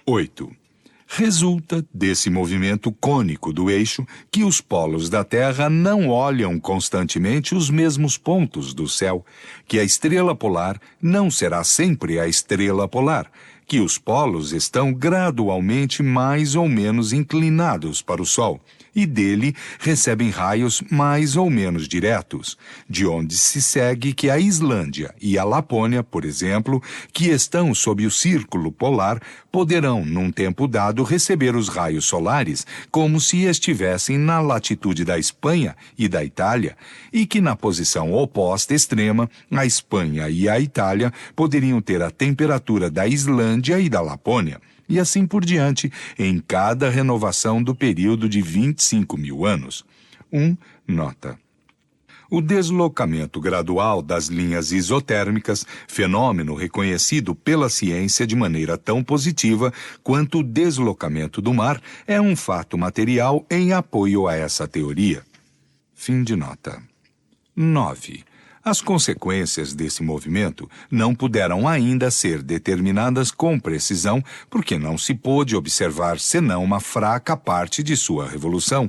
8. Resulta desse movimento cônico do eixo que os polos da Terra não olham constantemente os mesmos pontos do céu, que a estrela polar não será sempre a estrela polar, que os polos estão gradualmente mais ou menos inclinados para o Sol, e dele recebem raios mais ou menos diretos, de onde se segue que a Islândia e a Lapônia, por exemplo, que estão sob o círculo polar, poderão, num tempo dado, receber os raios solares como se estivessem na latitude da Espanha e da Itália, e que na posição oposta extrema, a Espanha e a Itália poderiam ter a temperatura da Islândia e da Lapônia, e assim por diante, em cada renovação do período de 25 mil anos. Nota. O deslocamento gradual das linhas isotérmicas, fenômeno reconhecido pela ciência de maneira tão positiva quanto o deslocamento do mar, é um fato material em apoio a essa teoria. Fim de nota. 9. As consequências desse movimento não puderam ainda ser determinadas com precisão, porque não se pôde observar senão uma fraca parte de sua revolução.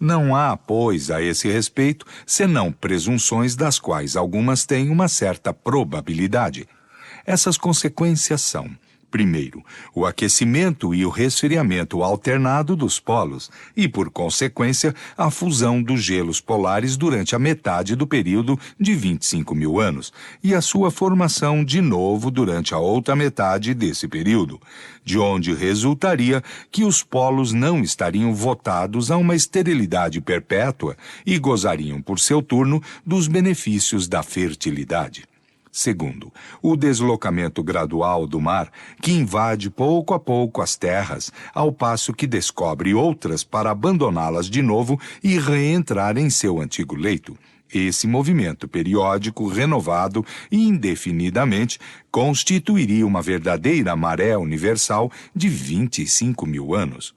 Não há, pois, a esse respeito, senão presunções das quais algumas têm uma certa probabilidade. Essas consequências são: primeiro, o aquecimento e o resfriamento alternado dos polos e, por consequência, a fusão dos gelos polares durante a metade do período de 25 mil anos e a sua formação de novo durante a outra metade desse período, de onde resultaria que os polos não estariam votados a uma esterilidade perpétua e gozariam, por seu turno, dos benefícios da fertilidade. Segundo, o deslocamento gradual do mar, que invade pouco a pouco as terras, ao passo que descobre outras para abandoná-las de novo e reentrar em seu antigo leito. Esse movimento periódico, renovado indefinidamente, constituiria uma verdadeira maré universal de 25 mil anos.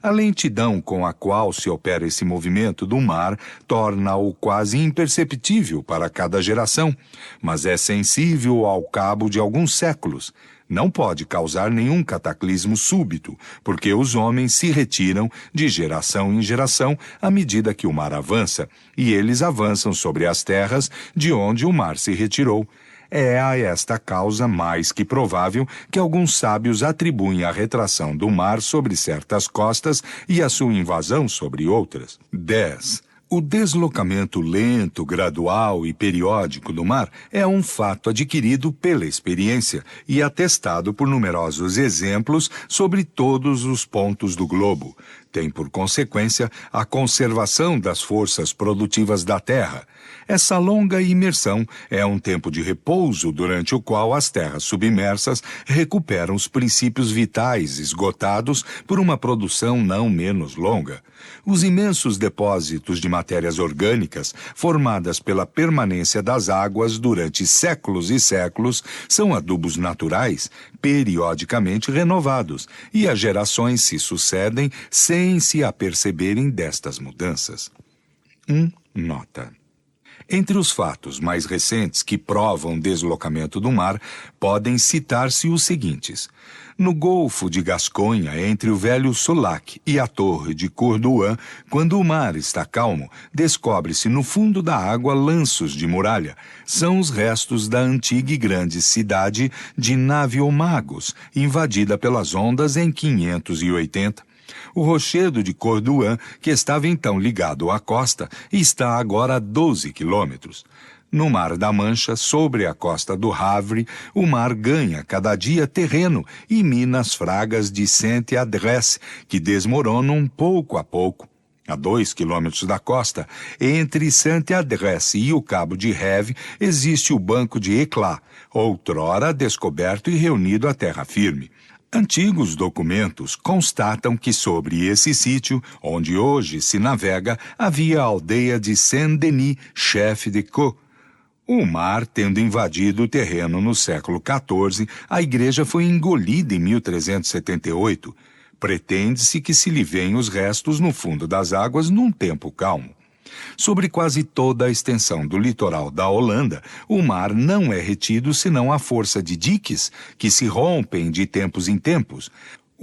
A lentidão com a qual se opera esse movimento do mar torna-o quase imperceptível para cada geração, mas é sensível ao cabo de alguns séculos. Não pode causar nenhum cataclismo súbito, porque os homens se retiram de geração em geração à medida que o mar avança, e eles avançam sobre as terras de onde o mar se retirou. É a esta causa mais que provável que alguns sábios atribuem a retração do mar sobre certas costas e a sua invasão sobre outras. 10. O deslocamento lento, gradual e periódico do mar é um fato adquirido pela experiência e atestado por numerosos exemplos sobre todos os pontos do globo. Tem por consequência a conservação das forças produtivas da Terra. Essa longa imersão é um tempo de repouso durante o qual as terras submersas recuperam os princípios vitais esgotados por uma produção não menos longa. Os imensos depósitos de matérias orgânicas, formadas pela permanência das águas durante séculos e séculos, são adubos naturais, periodicamente renovados, e as gerações se sucedem sem se aperceberem destas mudanças. Nota. Entre os fatos mais recentes que provam deslocamento do mar, podem citar-se os seguintes. No Golfo de Gasconha, entre o velho Sulac e a torre de Corduan, quando o mar está calmo, descobre-se no fundo da água lanços de muralha. São os restos da antiga e grande cidade de Naviomagos, invadida pelas ondas em 580. O rochedo de Corduan, que estava então ligado à costa, está agora a 12 quilômetros. No Mar da Mancha, sobre a costa do Havre, o mar ganha cada dia terreno e mina as fragas de Saint-Adresse, que desmoronam pouco a pouco. A 2 quilômetros da costa, entre Saint-Adresse e o Cabo de Reve, existe o Banco de Eclat, outrora descoberto e reunido à terra firme. Antigos documentos constatam que sobre esse sítio, onde hoje se navega, havia a aldeia de Saint-Denis, chefe de Caux. O mar tendo invadido o terreno no século XIV, a igreja foi engolida em 1378. Pretende-se que se lhe veem os restos no fundo das águas num tempo calmo. Sobre quase toda a extensão do litoral da Holanda, o mar não é retido senão à força de diques que se rompem de tempos em tempos.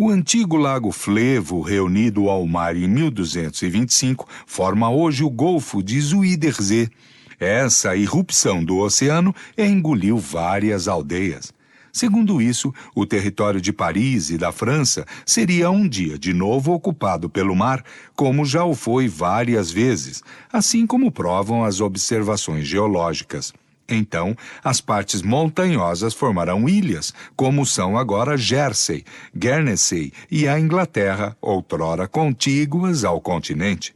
O antigo lago Flevo, reunido ao mar em 1225, forma hoje o Golfo de Zuiderzee. Essa irrupção do oceano engoliu várias aldeias. Segundo isso, o território de Paris e da França seria um dia de novo ocupado pelo mar, como já o foi várias vezes, assim como provam as observações geológicas. Então, as partes montanhosas formarão ilhas, como são agora Jersey, Guernsey e a Inglaterra, outrora contíguas ao continente.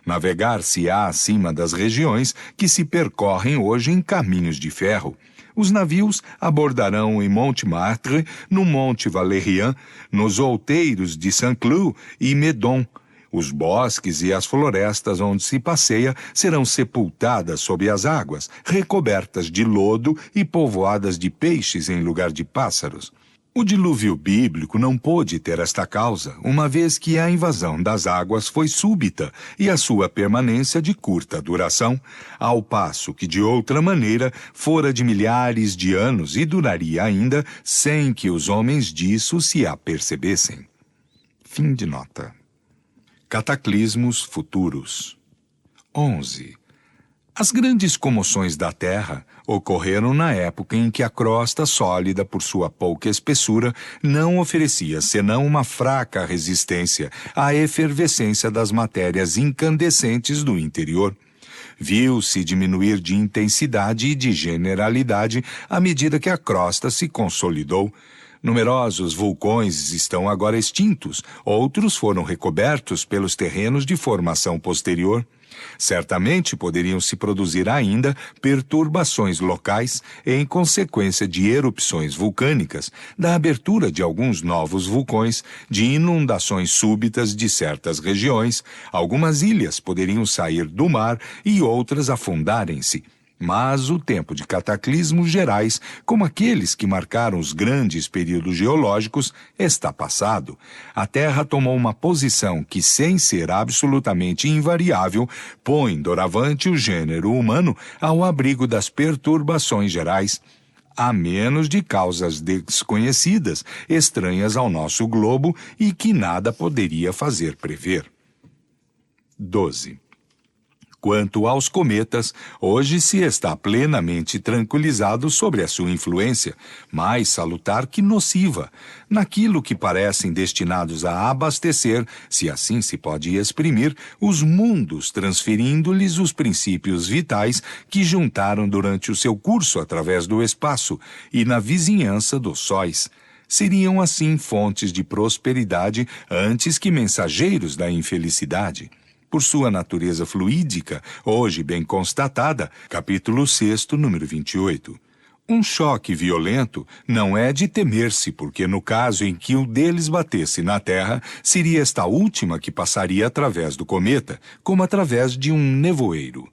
Navegar-se-á acima das regiões que se percorrem hoje em caminhos de ferro. Os navios abordarão em Montmartre, no Monte Valérien, nos outeiros de Saint-Cloud e Meudon. Os bosques e as florestas onde se passeia serão sepultadas sob as águas, recobertas de lodo e povoadas de peixes em lugar de pássaros. O dilúvio bíblico não pôde ter esta causa, uma vez que a invasão das águas foi súbita e a sua permanência de curta duração, ao passo que, de outra maneira, fora de milhares de anos e duraria ainda sem que os homens disso se apercebessem. Fim de nota. Cataclismos futuros. 11. As grandes comoções da Terra ocorreram na época em que a crosta sólida, por sua pouca espessura, não oferecia senão uma fraca resistência à efervescência das matérias incandescentes do interior. Viu-se diminuir de intensidade e de generalidade à medida que a crosta se consolidou. Numerosos vulcões estão agora extintos, outros foram recobertos pelos terrenos de formação posterior. Certamente poderiam se produzir ainda perturbações locais em consequência de erupções vulcânicas, da abertura de alguns novos vulcões, de inundações súbitas de certas regiões. Algumas ilhas poderiam sair do mar e outras afundarem-se. Mas o tempo de cataclismos gerais, como aqueles que marcaram os grandes períodos geológicos, está passado. A Terra tomou uma posição que, sem ser absolutamente invariável, põe doravante o gênero humano ao abrigo das perturbações gerais, a menos de causas desconhecidas, estranhas ao nosso globo e que nada poderia fazer prever. 12. Quanto aos cometas, hoje se está plenamente tranquilizado sobre a sua influência, mais salutar que nociva, naquilo que parecem destinados a abastecer, se assim se pode exprimir, os mundos, transferindo-lhes os princípios vitais que juntaram durante o seu curso através do espaço e na vizinhança dos sóis. Seriam assim fontes de prosperidade antes que mensageiros da infelicidade. Por sua natureza fluídica, hoje bem constatada, capítulo 6, número 28. Um choque violento não é de temer-se, porque no caso em que o deles batesse na Terra, seria esta última que passaria através do cometa, como através de um nevoeiro.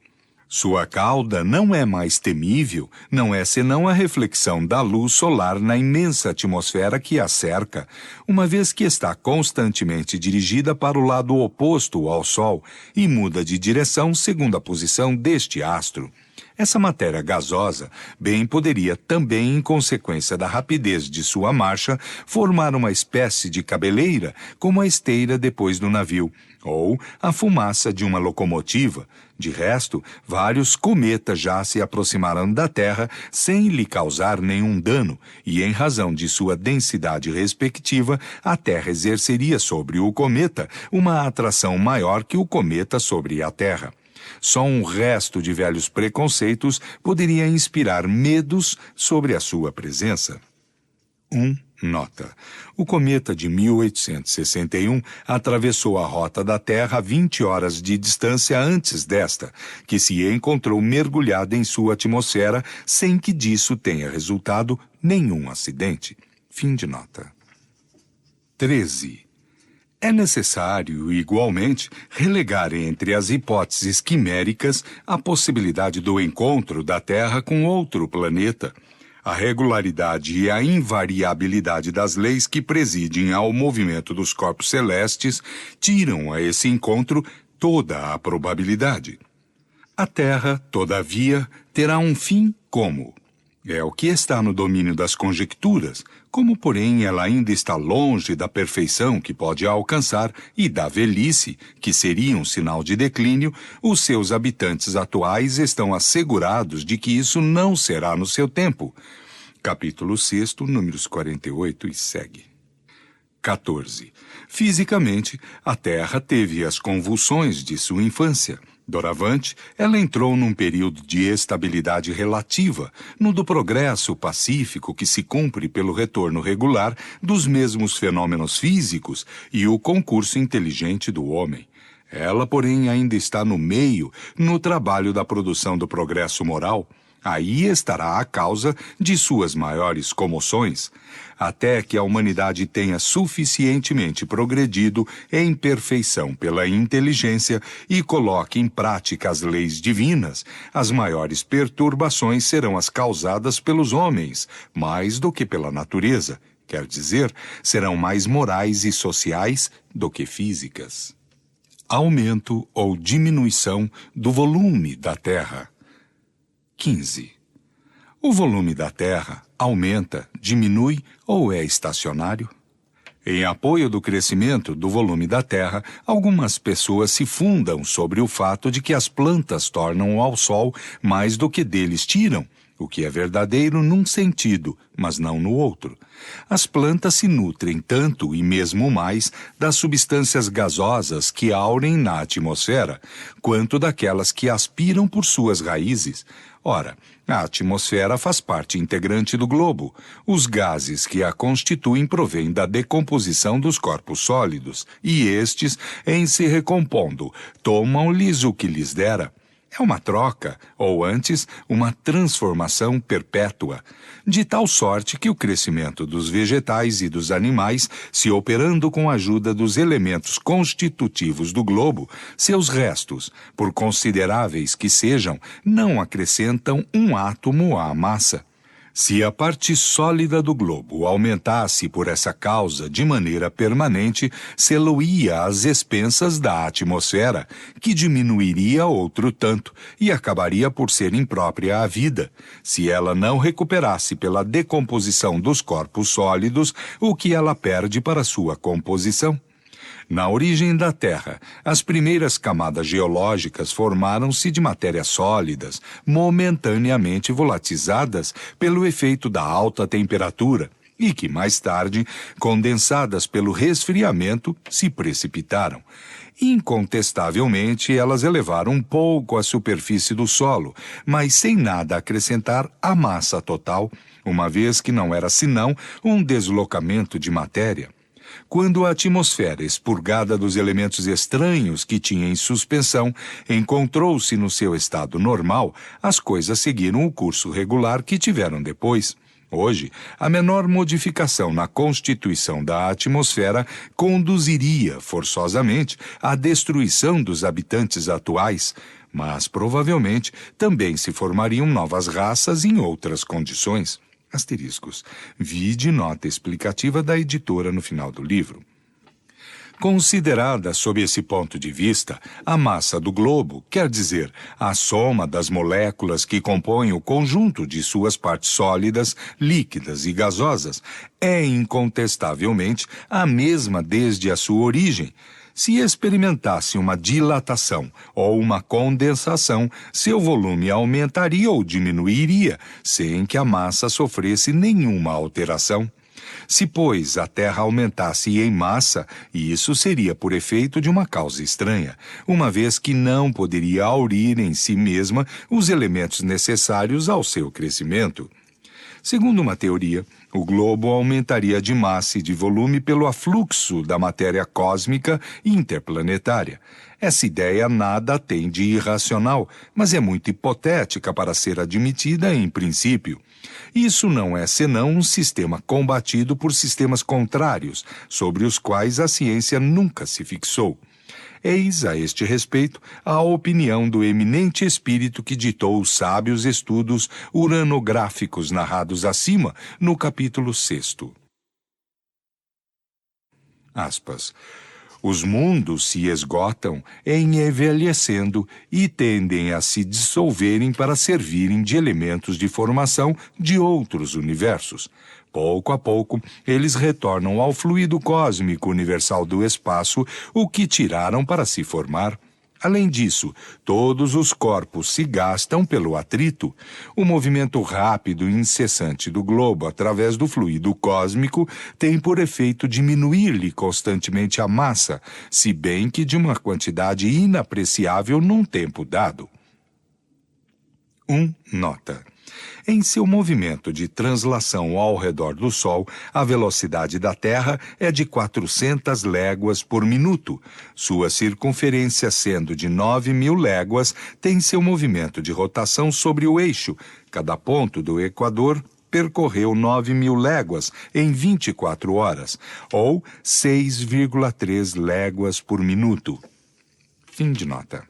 Sua cauda não é mais temível, não é senão a reflexão da luz solar na imensa atmosfera que a cerca, uma vez que está constantemente dirigida para o lado oposto ao Sol e muda de direção segundo a posição deste astro. Essa matéria gasosa bem poderia também, em consequência da rapidez de sua marcha, formar uma espécie de cabeleira, como a esteira depois do navio, ou a fumaça de uma locomotiva. De resto, vários cometas já se aproximaram da Terra sem lhe causar nenhum dano, e em razão de sua densidade respectiva, a Terra exerceria sobre o cometa uma atração maior que o cometa sobre a Terra. Só um resto de velhos preconceitos poderia inspirar medos sobre a sua presença. 1. Nota. O cometa de 1861 atravessou a rota da Terra a 20 horas de distância antes desta, que se encontrou mergulhada em sua atmosfera sem que disso tenha resultado nenhum acidente. Fim de nota. 13. É necessário, igualmente, relegar entre as hipóteses quiméricas a possibilidade do encontro da Terra com outro planeta. A regularidade e a invariabilidade das leis que presidem ao movimento dos corpos celestes tiram a esse encontro toda a probabilidade. A Terra, todavia, terá um fim como? É o que está no domínio das conjecturas, como, porém, ela ainda está longe da perfeição que pode alcançar e da velhice, que seria um sinal de declínio, os seus habitantes atuais estão assegurados de que isso não será no seu tempo. Capítulo 6, números 48 e segue. 14. Fisicamente, a Terra teve as convulsões de sua infância. Doravante, ela entrou num período de estabilidade relativa, no do progresso pacífico que se cumpre pelo retorno regular dos mesmos fenômenos físicos e o concurso inteligente do homem. Ela, porém, ainda está no meio, no trabalho da produção do progresso moral. Aí estará a causa de suas maiores comoções, até que a humanidade tenha suficientemente progredido em perfeição pela inteligência e coloque em prática as leis divinas. As maiores perturbações serão as causadas pelos homens, mais do que pela natureza. Quer dizer, serão mais morais e sociais do que físicas. Aumento ou diminuição do volume da Terra. 15. O volume da Terra aumenta, diminui ou é estacionário? Em apoio do crescimento do volume da Terra, algumas pessoas se fundam sobre o fato de que as plantas tornam ao Sol mais do que deles tiram, o que é verdadeiro num sentido, mas não no outro. As plantas se nutrem tanto e mesmo mais das substâncias gasosas que aurem na atmosfera, quanto daquelas que aspiram por suas raízes. Ora, a atmosfera faz parte integrante do globo. Os gases que a constituem provêm da decomposição dos corpos sólidos, e estes, em se recompondo, tomam-lhes o que lhes dera. É uma troca, ou antes, uma transformação perpétua, de tal sorte que o crescimento dos vegetais e dos animais, se operando com a ajuda dos elementos constitutivos do globo, seus restos, por consideráveis que sejam, não acrescentam um átomo à massa. Se a parte sólida do globo aumentasse por essa causa de maneira permanente, sê-lo-ia às expensas da atmosfera, que diminuiria outro tanto e acabaria por ser imprópria à vida, se ela não recuperasse pela decomposição dos corpos sólidos o que ela perde para sua composição. Na origem da Terra, as primeiras camadas geológicas formaram-se de matérias sólidas, momentaneamente volatizadas pelo efeito da alta temperatura, e que mais tarde, condensadas pelo resfriamento, se precipitaram. Incontestavelmente, elas elevaram um pouco a superfície do solo, mas sem nada acrescentar à massa total, uma vez que não era senão um deslocamento de matéria. Quando a atmosfera, expurgada dos elementos estranhos que tinha em suspensão, encontrou-se no seu estado normal, as coisas seguiram o curso regular que tiveram depois. Hoje, a menor modificação na constituição da atmosfera conduziria, forçosamente, à destruição dos habitantes atuais, mas, provavelmente, também se formariam novas raças em outras condições. Asteriscos. Vide nota explicativa da editora no final do livro. Considerada sob esse ponto de vista, a massa do globo, quer dizer, a soma das moléculas que compõem o conjunto de suas partes sólidas, líquidas e gasosas, é incontestavelmente a mesma desde a sua origem. Se experimentasse uma dilatação ou uma condensação, seu volume aumentaria ou diminuiria, sem que a massa sofresse nenhuma alteração. Se, pois, a Terra aumentasse em massa, isso seria por efeito de uma causa estranha, uma vez que não poderia aurir em si mesma os elementos necessários ao seu crescimento. Segundo uma teoria, o globo aumentaria de massa e de volume pelo afluxo da matéria cósmica interplanetária. Essa ideia nada tem de irracional, mas é muito hipotética para ser admitida em princípio. Isso não é senão um sistema combatido por sistemas contrários, sobre os quais a ciência nunca se fixou. Eis, a este respeito, a opinião do eminente espírito que ditou os sábios estudos uranográficos narrados acima, no capítulo 6. Aspas. Os mundos se esgotam em envelhecendo e tendem a se dissolverem para servirem de elementos de formação de outros universos. Pouco a pouco, eles retornam ao fluido cósmico universal do espaço, o que tiraram para se formar. Além disso, todos os corpos se gastam pelo atrito. O movimento rápido e incessante do globo através do fluido cósmico tem por efeito diminuir-lhe constantemente a massa, se bem que de uma quantidade inapreciável num tempo dado. Nota. Em seu movimento de translação ao redor do Sol, a velocidade da Terra é de 400 léguas por minuto. Sua circunferência, sendo de 9.000 léguas, tem seu movimento de rotação sobre o eixo. Cada ponto do Equador percorreu 9.000 léguas em 24 horas, ou 6,3 léguas por minuto. Fim de nota.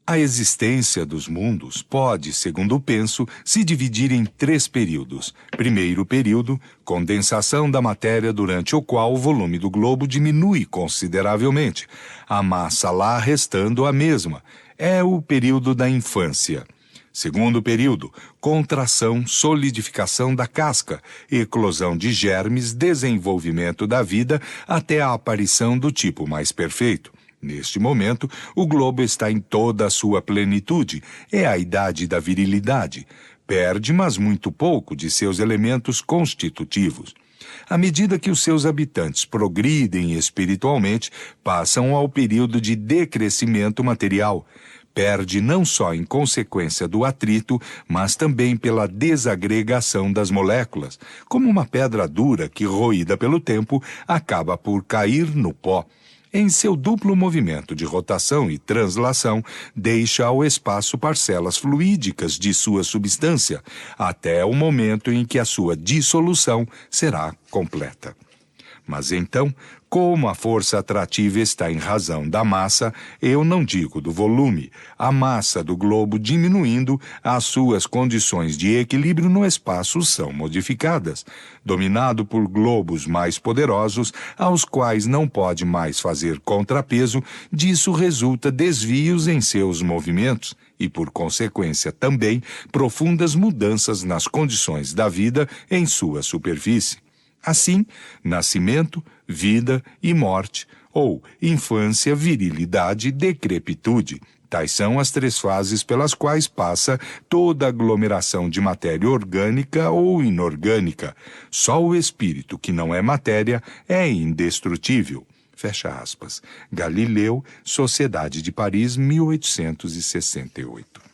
A existência dos mundos pode, segundo penso, se dividir em 3 períodos. Primeiro período, condensação da matéria, durante o qual o volume do globo diminui consideravelmente, a massa lá restando a mesma. É o período da infância. Segundo período, contração, solidificação da casca, eclosão de germes, desenvolvimento da vida até a aparição do tipo mais perfeito. Neste momento, o globo está em toda a sua plenitude. É a idade da virilidade. Perde, mas muito pouco, de seus elementos constitutivos. À medida que os seus habitantes progridem espiritualmente, passam ao período de decrescimento material. Perde não só em consequência do atrito, mas também pela desagregação das moléculas, como uma pedra dura que, roída pelo tempo, acaba por cair no pó. Em seu duplo movimento de rotação e translação, deixa ao espaço parcelas fluídicas de sua substância, até o momento em que a sua dissolução será completa. Mas então, como a força atrativa está em razão da massa, eu não digo do volume, a massa do globo diminuindo, as suas condições de equilíbrio no espaço são modificadas. Dominado por globos mais poderosos, aos quais não pode mais fazer contrapeso, disso resulta desvios em seus movimentos e, por consequência, também profundas mudanças nas condições da vida em sua superfície. Assim, nascimento, vida e morte, ou infância, virilidade e decrepitude. Tais são as 3 fases pelas quais passa toda aglomeração de matéria orgânica ou inorgânica. Só o espírito, que não é matéria, é indestrutível. Fecha aspas. Galileu, Sociedade de Paris, 1868.